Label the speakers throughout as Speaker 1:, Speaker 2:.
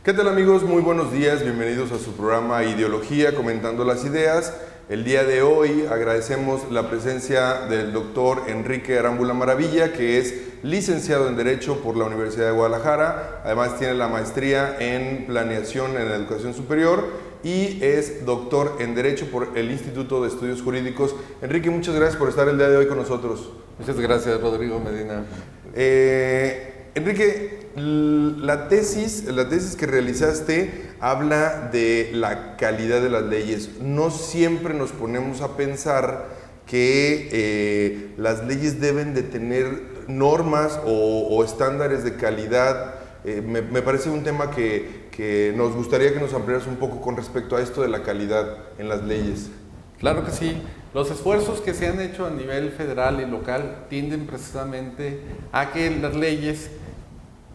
Speaker 1: ¿Qué tal amigos? Muy buenos días, bienvenidos a su programa Ideología, comentando las ideas. El día de hoy agradecemos la presencia del doctor Enrique Arámbula Maravilla, que es licenciado en Derecho por la Universidad de Guadalajara, además tiene la maestría en Planeación en Educación Superior y es doctor en Derecho por el Instituto de Estudios Jurídicos. Enrique, muchas gracias por estar el día de hoy con nosotros.
Speaker 2: Muchas gracias, Rodrigo Medina.
Speaker 1: Enrique, la tesis que realizaste habla de la calidad de las leyes. No siempre nos ponemos a pensar que las leyes deben de tener normas o estándares de calidad. Me parece un tema que nos gustaría que nos ampliaras un poco con respecto a esto de la calidad en las leyes.
Speaker 2: Claro que sí. Los esfuerzos que se han hecho a nivel federal y local tienden precisamente a que las leyes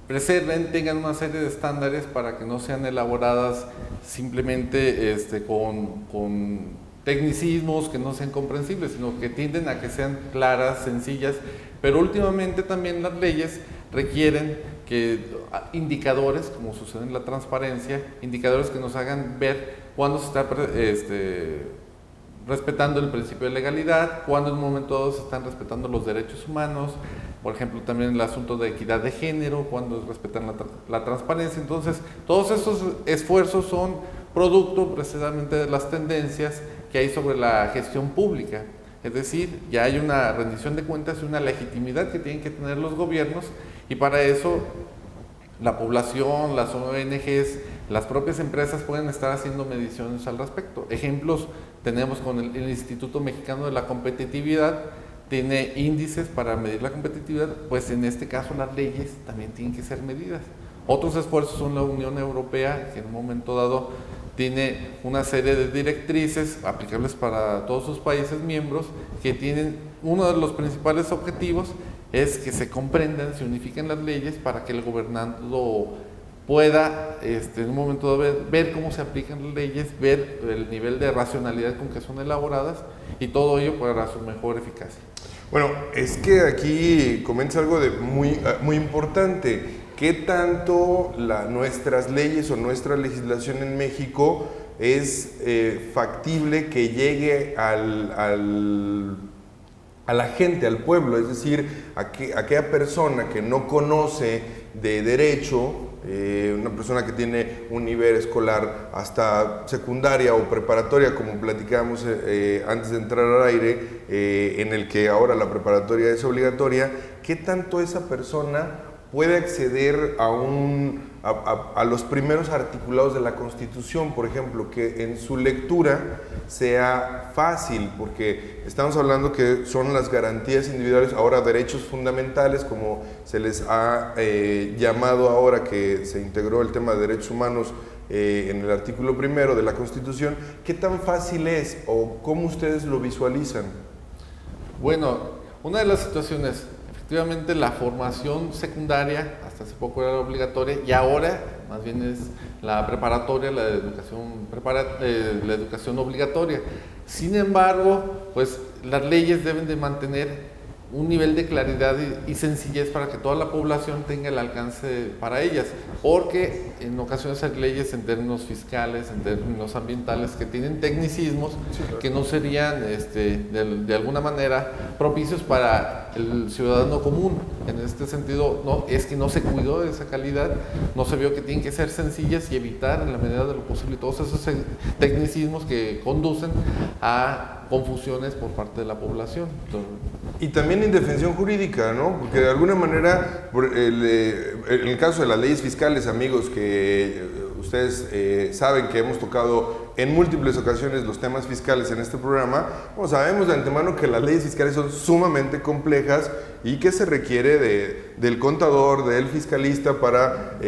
Speaker 2: preserven, tengan una serie de estándares para que no sean elaboradas simplemente con tecnicismos que no sean comprensibles, sino que tienden a que sean claras, sencillas, pero últimamente también las leyes requieren que indicadores, como sucede en la transparencia, indicadores que nos hagan ver cuándo se está respetando el principio de legalidad, cuando en un momento dado se están respetando los derechos humanos, por ejemplo también el asunto de equidad de género, cuando respetan la transparencia. Entonces todos esos esfuerzos son producto precisamente de las tendencias que hay sobre la gestión pública, es decir, ya hay una rendición de cuentas y una legitimidad que tienen que tener los gobiernos, y para eso la población, las ONGs, las propias empresas pueden estar haciendo mediciones al respecto. Ejemplos tenemos con el Instituto Mexicano de la Competitividad, tiene índices para medir la competitividad, pues en este caso las leyes también tienen que ser medidas. Otros esfuerzos son la Unión Europea, que en un momento dado tiene una serie de directrices aplicables para todos sus países miembros, que tienen uno de los principales objetivos es que se comprendan, se unifiquen las leyes para que el gobernando pueda en un momento dado ver cómo se aplican las leyes, ver el nivel de racionalidad con que son elaboradas, y todo ello para su mejor eficacia.
Speaker 1: Bueno, es que aquí comienza algo de muy importante. ¿Qué tanto nuestras leyes o nuestra legislación en México es factible que llegue a la gente, al pueblo? Es decir, aquella persona que no conoce de derecho, una persona que tiene un nivel escolar hasta secundaria o preparatoria, como platicábamos antes de entrar al aire, en el que ahora la preparatoria es obligatoria, ¿qué tanto esa persona puede acceder a los primeros articulados de la Constitución, por ejemplo, que en su lectura sea fácil? Porque estamos hablando que son las garantías individuales, ahora derechos fundamentales, como se les ha llamado ahora que se integró el tema de derechos humanos en el artículo primero de la Constitución. ¿Qué tan fácil es o cómo ustedes lo visualizan?
Speaker 2: Bueno, una de las situaciones, efectivamente la formación secundaria hasta hace poco era obligatoria, y ahora más bien es la preparatoria, la educación obligatoria. Sin embargo, pues las leyes deben de mantener un nivel de claridad y sencillez para que toda la población tenga el alcance para ellas, porque en ocasiones hay leyes en términos fiscales, en términos ambientales, que tienen tecnicismos, sí, claro, que no serían de alguna manera propicios para el ciudadano común. En este sentido, es que no se cuidó de esa calidad, no se vio que tienen que ser sencillas y evitar en la medida de lo posible todos esos tecnicismos que conducen a confusiones por parte de la población. Entonces,
Speaker 1: y también indefensión jurídica, ¿no? Porque de alguna manera, en el caso de las leyes fiscales, amigos, que ustedes saben que hemos tocado en múltiples ocasiones los temas fiscales en este programa, bueno, sabemos de antemano que las leyes fiscales son sumamente complejas y que se requiere del contador, del fiscalista para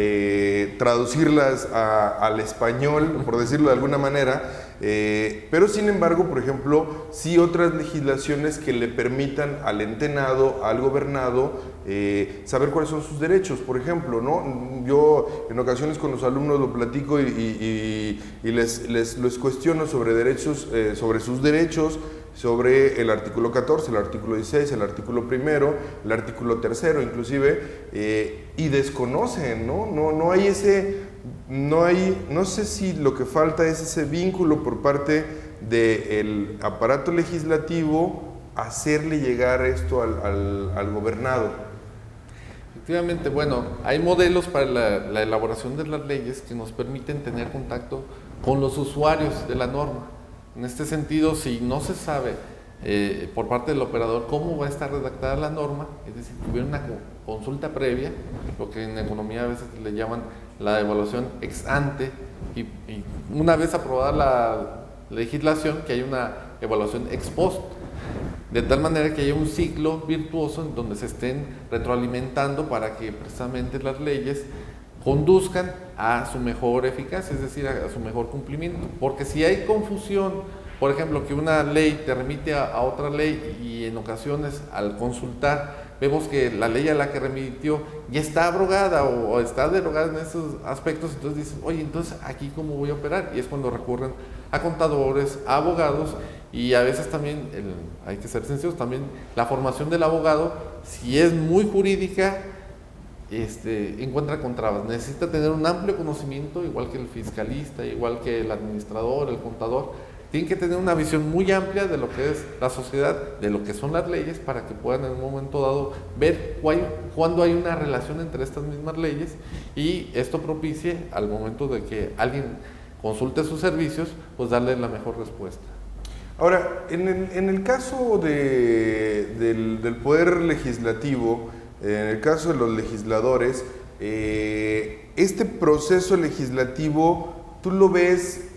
Speaker 1: traducirlas al español, por decirlo de alguna manera. Pero sin embargo, por ejemplo, sí otras legislaciones que le permitan al entenado, al gobernado, saber cuáles son sus derechos. Por ejemplo, ¿no? Yo en ocasiones con los alumnos lo platico y les cuestiono sobre derechos, sobre sus derechos, sobre el artículo 14, el artículo 16, el artículo primero, el artículo tercero inclusive, y desconocen, ¿no? No hay ese no sé si lo que falta es ese vínculo por parte del aparato legislativo, hacerle llegar esto al gobernado.
Speaker 2: Efectivamente, bueno, hay modelos para la elaboración de las leyes que nos permiten tener contacto con los usuarios de la norma. En este sentido, si no se sabe por parte del operador cómo va a estar redactada la norma, es decir, que hubiera una consulta previa, lo que en economía a veces le llaman la evaluación ex ante, y una vez aprobada la legislación, que hay una evaluación ex post, de tal manera que haya un ciclo virtuoso en donde se estén retroalimentando para que precisamente las leyes conduzcan a su mejor eficacia, es decir, a su mejor cumplimiento. Porque si hay confusión, por ejemplo, que una ley te remite a otra ley y en ocasiones al consultar vemos que la ley a la que remitió ya está abrogada o está derogada en esos aspectos, entonces dices, oye, entonces aquí cómo voy a operar, y es cuando recurren a contadores, a abogados, y a veces también, hay que ser sinceros, también la formación del abogado, si es muy jurídica, encuentra con trabas. Necesita tener un amplio conocimiento, igual que el fiscalista, igual que el administrador, el contador. Tienen que tener una visión muy amplia de lo que es la sociedad, de lo que son las leyes, para que puedan en un momento dado ver cuándo hay una relación entre estas mismas leyes, y esto propicie al momento de que alguien consulte sus servicios, pues darle la mejor respuesta.
Speaker 1: Ahora, en el caso del poder legislativo, en el caso de los legisladores, este proceso legislativo, ¿tú lo ves,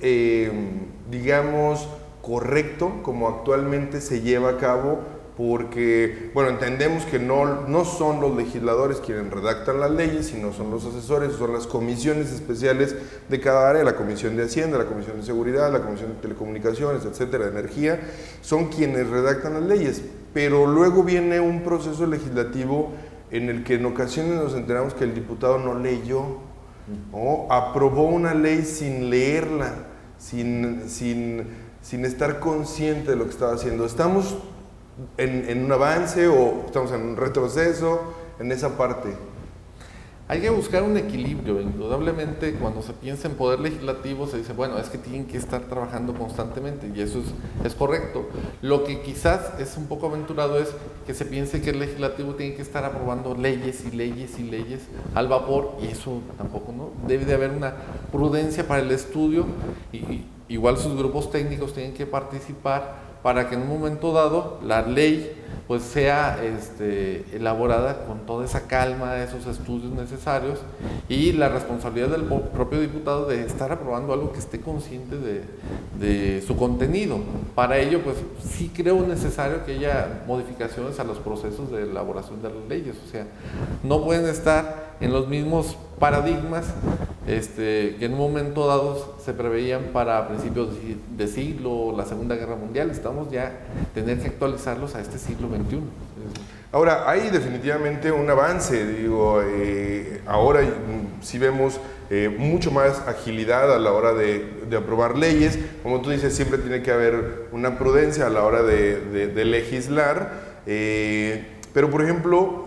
Speaker 1: digamos, correcto como actualmente se lleva a cabo? Porque, bueno, entendemos que no son los legisladores quienes redactan las leyes, sino son los asesores, son las comisiones especiales de cada área, la Comisión de Hacienda, la Comisión de Seguridad, la Comisión de Telecomunicaciones, etcétera, de Energía, son quienes redactan las leyes. Pero luego viene un proceso legislativo en el que en ocasiones nos enteramos que el diputado no leyó, ¿no? Aprobó una ley sin leerla, sin estar consciente de lo que estaba haciendo. ¿Estamos en un avance o estamos en un retroceso en esa parte?
Speaker 2: Hay que buscar un equilibrio. Indudablemente, cuando se piensa en poder legislativo, se dice, bueno, es que tienen que estar trabajando constantemente, y eso es correcto. Lo que quizás es un poco aventurado es que se piense que el legislativo tiene que estar aprobando leyes y leyes y leyes al vapor, y eso tampoco, ¿no? Debe de haber una prudencia para el estudio, y igual sus grupos técnicos tienen que participar para que en un momento dado la ley pues sea elaborada con toda esa calma, esos estudios necesarios, y la responsabilidad del propio diputado de estar aprobando algo que esté consciente de su contenido. Para ello, pues sí creo necesario que haya modificaciones a los procesos de elaboración de las leyes, o sea, no pueden estar en los mismos paradigmas que en un momento dado se preveían para principios de siglo, la Segunda Guerra Mundial. Estamos ya tener que actualizarlos a este siglo XXI.
Speaker 1: Ahora, hay definitivamente un avance, digo, ahora sí vemos mucho más agilidad a la hora de aprobar leyes. Como tú dices, siempre tiene que haber una prudencia a la hora de legislar. Pero, por ejemplo,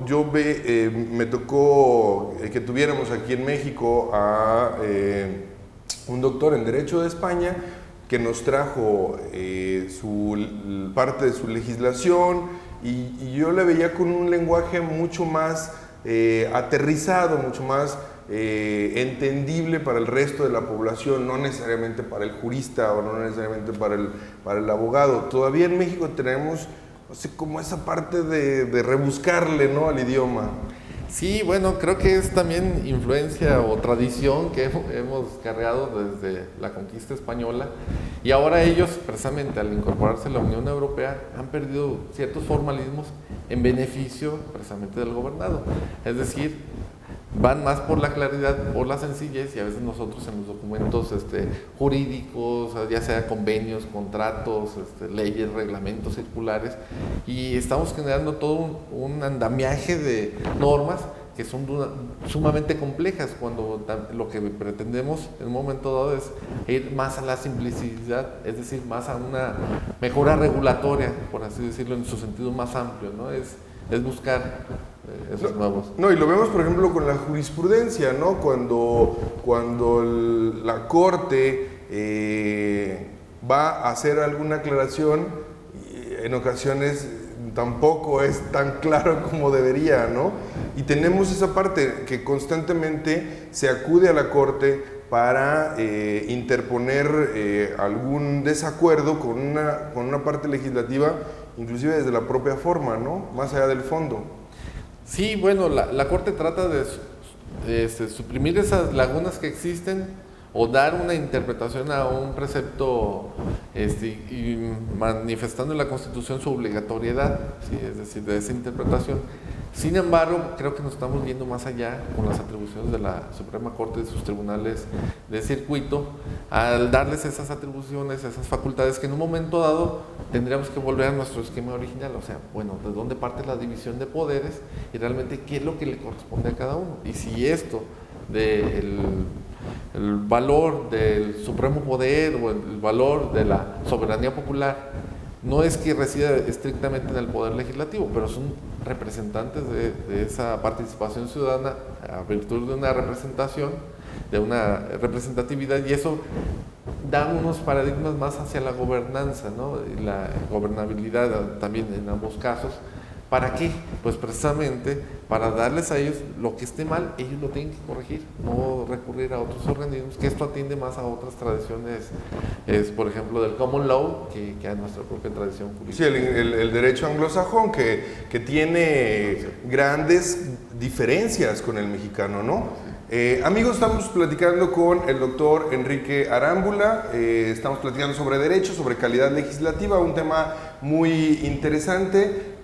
Speaker 1: me tocó que tuviéramos aquí en México a un doctor en Derecho de España que nos trajo parte de su legislación, y yo la veía con un lenguaje mucho más aterrizado, mucho más entendible para el resto de la población, no necesariamente para el jurista o no necesariamente para el abogado. Todavía en México tenemos, no sé, como esa parte de rebuscarle, ¿no?, al idioma.
Speaker 2: Sí, bueno, creo que es también influencia o tradición que hemos cargado desde la conquista española, y ahora ellos, precisamente al incorporarse a la Unión Europea, han perdido ciertos formalismos en beneficio precisamente del gobernado. Es decir, van más por la claridad, por la sencillez, y a veces nosotros en los documentos jurídicos, ya sea convenios, contratos, leyes, reglamentos, circulares, y estamos generando todo un andamiaje de normas que son sumamente complejas, cuando lo que pretendemos en un momento dado es ir más a la simplicidad, es decir, más a una mejora regulatoria, por así decirlo, en su sentido más amplio, ¿no? Es es buscar esos nuevos.
Speaker 1: No, y lo vemos, por ejemplo, con la jurisprudencia, ¿no? Cuando la Corte va a hacer alguna aclaración, en ocasiones tampoco es tan claro como debería, ¿no? Y tenemos esa parte que constantemente se acude a la Corte para interponer algún desacuerdo con una parte legislativa, inclusive desde la propia forma, ¿no? Más allá del fondo.
Speaker 2: Sí, bueno, la Corte trata de suprimir esas lagunas que existen o dar una interpretación a un precepto y manifestando en la Constitución su obligatoriedad, ¿sí? Es decir, de esa interpretación. Sin embargo, creo que nos estamos viendo más allá con las atribuciones de la Suprema Corte de sus tribunales de circuito, al darles esas atribuciones, esas facultades que en un momento dado tendríamos que volver a nuestro esquema original, o sea, bueno, de dónde parte la división de poderes y realmente qué es lo que le corresponde a cada uno. Y si esto del el valor del supremo poder o el valor de la soberanía popular no es que resida estrictamente en el poder legislativo, pero son representantes de esa participación ciudadana a virtud de una representación, de una representatividad, y eso da unos paradigmas más hacia la gobernanza, ¿no? Y la gobernabilidad también en ambos casos. ¿Para qué? Pues precisamente para darles a ellos lo que esté mal, ellos lo tienen que corregir, no recurrir a otros organismos, que esto atiende más a otras tradiciones, por ejemplo, del common law, que a nuestra propia tradición jurídica.
Speaker 1: Sí, el derecho anglosajón, que tiene grandes diferencias con el mexicano, ¿no? Amigos, estamos platicando con el doctor Enrique Arámbula, estamos platicando sobre derecho, sobre calidad legislativa, un tema muy interesante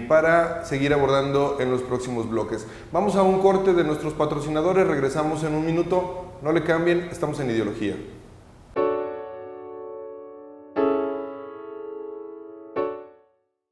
Speaker 1: para seguir abordando en los próximos bloques. Vamos a un corte de nuestros patrocinadores, regresamos en un minuto, no le cambien, estamos en Ideología.